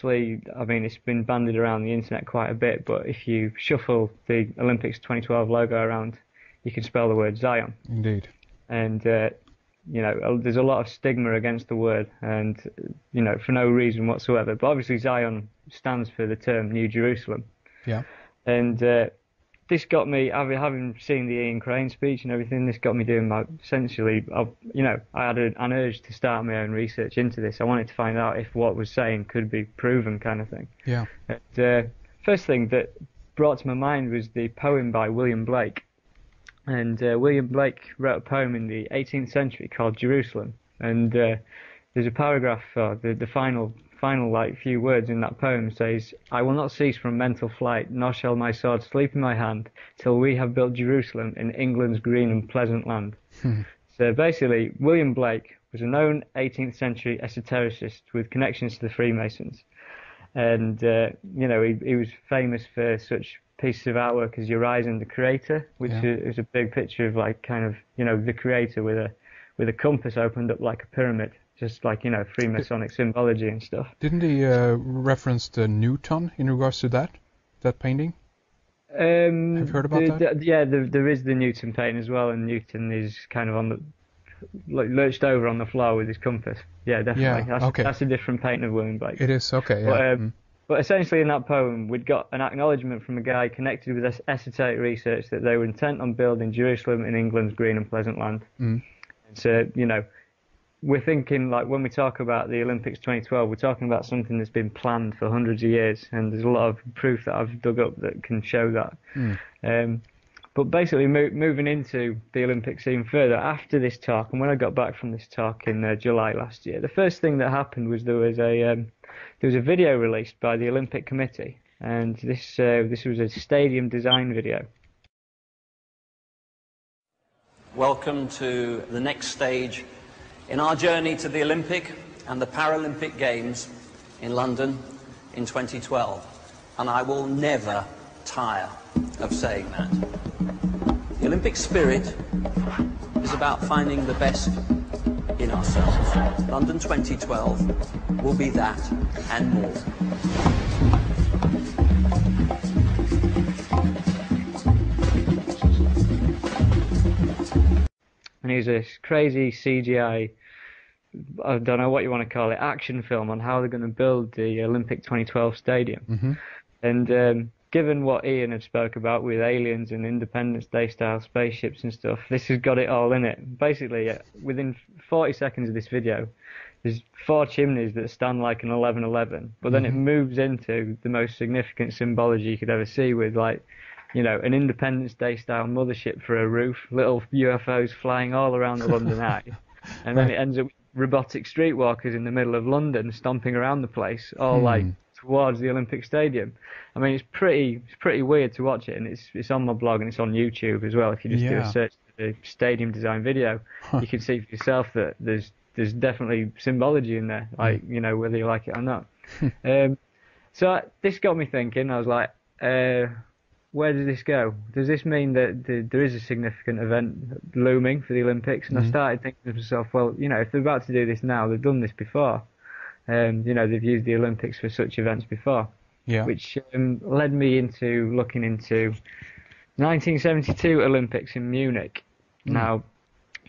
obviously, I mean, it's been bandied around the internet quite a bit, but if you shuffle the Olympics 2012 logo around, you can spell the word Zion. Indeed. And, there's a lot of stigma against the word, and, for no reason whatsoever. But obviously Zion stands for the term New Jerusalem. Yeah. And this got me, having seen the Ian Crane speech and everything, this got me doing I had an urge to start my own research into this. I wanted to find out if what was saying could be proven, kind of thing. Yeah. And, first thing that brought to my mind was the poem by William Blake. And William Blake wrote a poem in the 18th century called Jerusalem. And there's a paragraph, the final few words in that poem says, "I will not cease from mental flight, nor shall my sword sleep in my hand, till we have built Jerusalem in England's green and pleasant land." So basically, William Blake was a known 18th century esotericist with connections to the Freemasons. And, he was famous for such pieces of artwork as Urizen the Creator, which is a big picture of the Creator with a compass opened up like a pyramid. Just like, Freemasonic symbology and stuff. Didn't he reference the Newton in regards to that painting? Have you heard about that? There is the Newton painting as well, and Newton is kind of lurched over on the floor with his compass. Yeah, definitely. Yeah, That's a different painting of William Blake. It is, okay, yeah. But essentially in that poem, we'd got an acknowledgement from a guy connected with esoteric research that they were intent on building Jerusalem in England's green and pleasant land. And so, we're thinking, like, when we talk about the Olympics 2012, we're talking about something that's been planned for hundreds of years, and there's a lot of proof that I've dug up that can show that. But basically, moving into the Olympics even further, after this talk, and when I got back from this talk in July last year, the first thing that happened was there was a video released by the Olympic Committee, and this was a stadium design video. Welcome to the next stage in our journey to the Olympic and the Paralympic Games in London in 2012. And I will never tire of saying that. The Olympic spirit is about finding the best in ourselves. London 2012 will be that and more. And it was this crazy CGI, I don't know what you want to call it, action film on how they're going to build the Olympic 2012 stadium. And given what Ian had spoke about with aliens and Independence Day style spaceships and stuff, this has got it all in it. Basically, within 40 seconds of this video, there's 4 chimneys that stand like an 11-11, but then it moves into the most significant symbology you could ever see with, like, an Independence Day style mothership for a roof, little UFOs flying all around the London Eye, and then it ends up with robotic streetwalkers in the middle of London stomping around the place, all like towards the Olympic Stadium. I mean, it's pretty weird to watch it, and it's on my blog and it's on YouTube as well. If you just do a search for the stadium design video, you can see for yourself that there's definitely symbology in there, like, whether you like it or not. So this got me thinking. I was like, where does this go? Does this mean that there is a significant event looming for the Olympics? And I started thinking to myself, well, if they're about to do this now, they've done this before. They've used the Olympics for such events before. Yeah. Which led me into looking into 1972 Olympics in Munich. Now,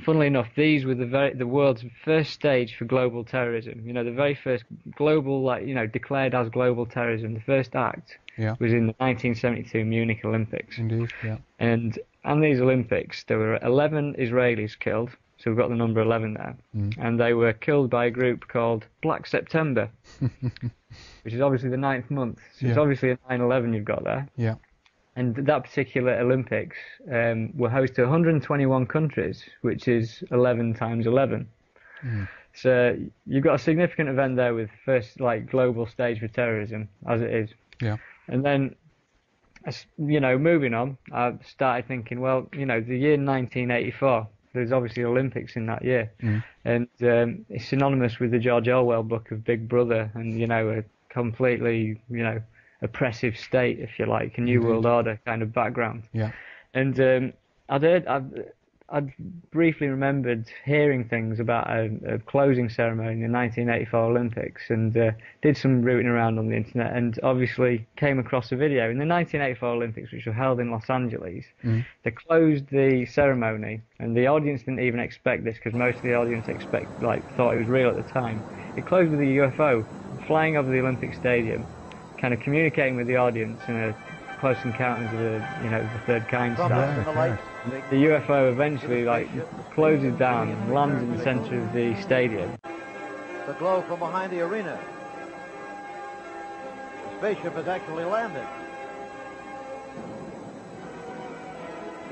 funnily enough, these were the world's first stage for global terrorism. The very first global, declared as global terrorism. The first act was in the 1972 Munich Olympics. Indeed, yeah. And these Olympics, there were 11 Israelis killed. So we've got the number 11 there. And they were killed by a group called Black September, which is obviously the 9th month. So it's obviously a 9/11 you've got there. Yeah. And that particular Olympics were host to 121 countries, which is 11 times 11. So you've got a significant event there with first global stage for terrorism, as it is. Yeah. And then, moving on, I started thinking, well, the year 1984, there's obviously Olympics in that year. And it's synonymous with the George Orwell book of Big Brother and, a completely, oppressive state, if you like, a New World Order kind of background. Yeah. And I'd briefly remembered hearing things about a closing ceremony in the 1984 Olympics, and did some rooting around on the internet, and obviously came across a video. In the 1984 Olympics, which were held in Los Angeles, they closed the ceremony, and the audience didn't even expect this, because most of the audience thought it was real at the time. It closed with a UFO flying over the Olympic Stadium, kind of communicating with the audience in a Close Encounters of the Third Kind style. The UFO eventually closes down and lands in the center of the stadium. The glow from behind the arena. The spaceship has actually landed.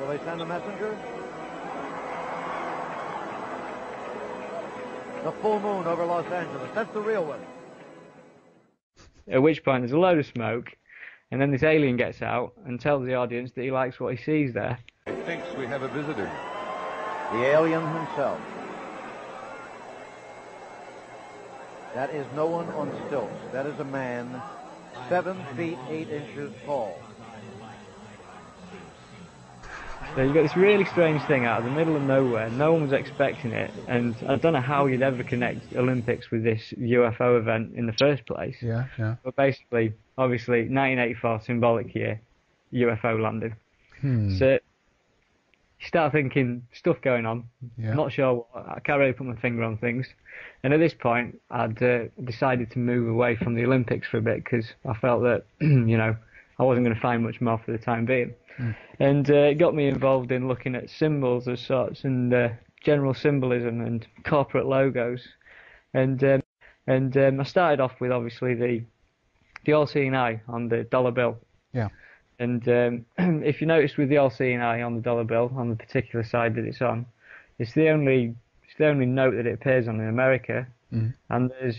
Will they send a messenger? The full moon over Los Angeles. That's the real one. At which point there's a load of smoke, and then this alien gets out and tells the audience that he likes what he sees there. He thinks we have a visitor. The alien himself. That is no one on stilts. That is a man 7 feet 8 inches tall. So you've got this really strange thing out of the middle of nowhere. No one was expecting it, and I don't know how you'd ever connect Olympics with this UFO event in the first place. Yeah. But basically, obviously, 1984, symbolic year, UFO landing. So you start thinking, stuff going on. Yeah. Not sure what, I can't really put my finger on things. And at this point, I'd decided to move away from the Olympics for a bit, because I felt that, I wasn't going to find much more for the time being. And it got me involved in looking at symbols of sorts, and general symbolism and corporate logos. And I started off with, obviously, the all-seeing eye on the dollar bill. Yeah. And if you notice with the all-seeing eye on the dollar bill, on the particular side that it's on, it's the only note that it appears on in America. And there's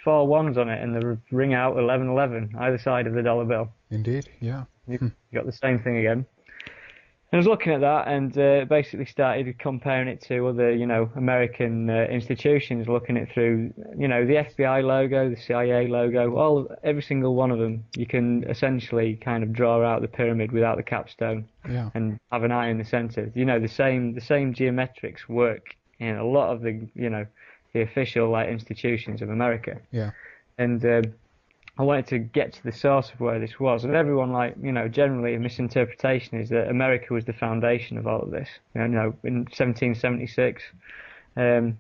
4 ones on it, and they ring out 1111 either side of the dollar bill. Indeed, yeah. You got the same thing again. And I was looking at that, and basically started comparing it to other, American institutions, looking it through, the FBI logo, the CIA logo, every single one of them. You can essentially kind of draw out the pyramid without the capstone, and have an eye in the center. The same geometrics work in a lot of the official institutions of America. Yeah. And I wanted to get to the source of where this was, and everyone, generally a misinterpretation is that America was the foundation of all of this. In 1776, and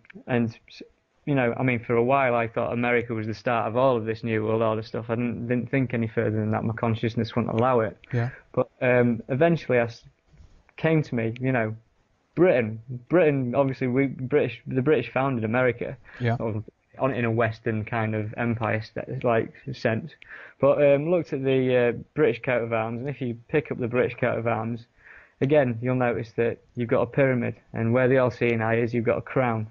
for a while I thought America was the start of all of this New World Order stuff. I didn't think any further than that. My consciousness wouldn't allow it. Yeah. But eventually, came to me. Britain. Obviously, the British founded America. Yeah. In a Western kind of empire sense, but looked at the British coat of arms, and if you pick up the British coat of arms, again you'll notice that you've got a pyramid, and where the all-seeing eye is, you've got a crown.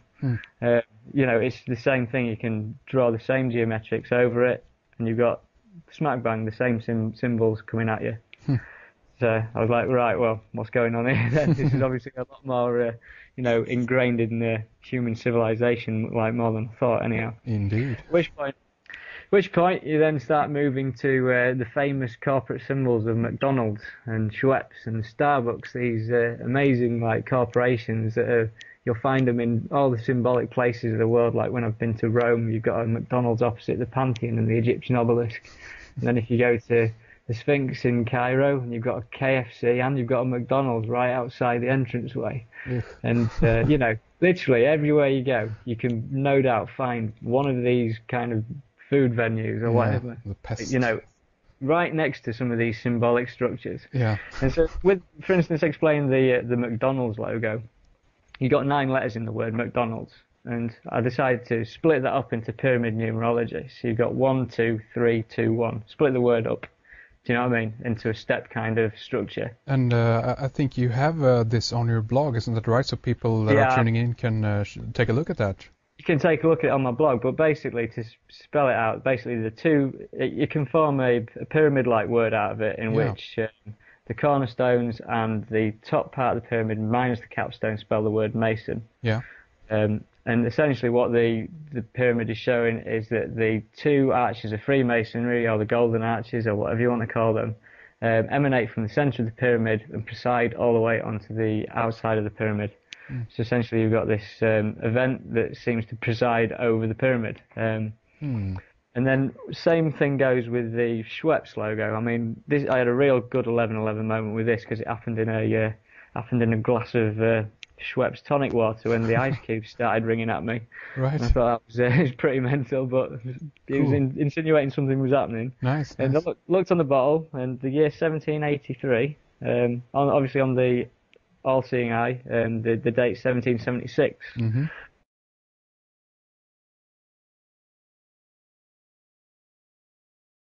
It's the same thing. You can draw the same geometrics over it, and you've got smack bang the same symbols coming at you. So I was like, right, well, what's going on here then? This is obviously a lot more, ingrained in the human civilization, more than I thought, anyhow. Indeed. Which point you then start moving to the famous corporate symbols of McDonald's and Schweppes and Starbucks, these amazing corporations that are, you'll find them in all the symbolic places of the world. Like when I've been to Rome, you've got a McDonald's opposite the Pantheon and the Egyptian obelisk. And then if you go to the Sphinx in Cairo, and you've got a KFC, and you've got a McDonald's right outside the entranceway. And, literally everywhere you go, you can no doubt find one of these kind of food venues or whatever. The pest. Right next to some of these symbolic structures. Yeah. And so, for instance, explain the McDonald's logo. You got 9 letters in the word McDonald's. And I decided to split that up into pyramid numerology. So you've got 1, 2, 3, 2, 1. Split the word up. Do you know what I mean? Into a step kind of structure. And I think you have this on your blog, isn't that right? So people that are tuning in can take a look at that. You can take a look at it on my blog, but basically, to spell it out, basically you can form a pyramid-like word out of it, in which the cornerstones and the top part of the pyramid minus the capstone spell the word Mason. Yeah. And essentially what the pyramid is showing is that the 2 arches of Freemasonry, or the golden arches, or whatever you want to call them, emanate from the center of the pyramid and preside all the way onto the outside of the pyramid. So essentially you've got this event that seems to preside over the pyramid. And then same thing goes with the Schweppes logo. I mean, I had a real good 11/11 moment with this because it happened in a glass of Schweppes tonic water when the ice cubes started ringing at me. Right. And I thought that was pretty mental, but it was insinuating something was happening. Nice. And I looked on the bottle, and the year 1783, obviously on the all-seeing eye, the date 1776.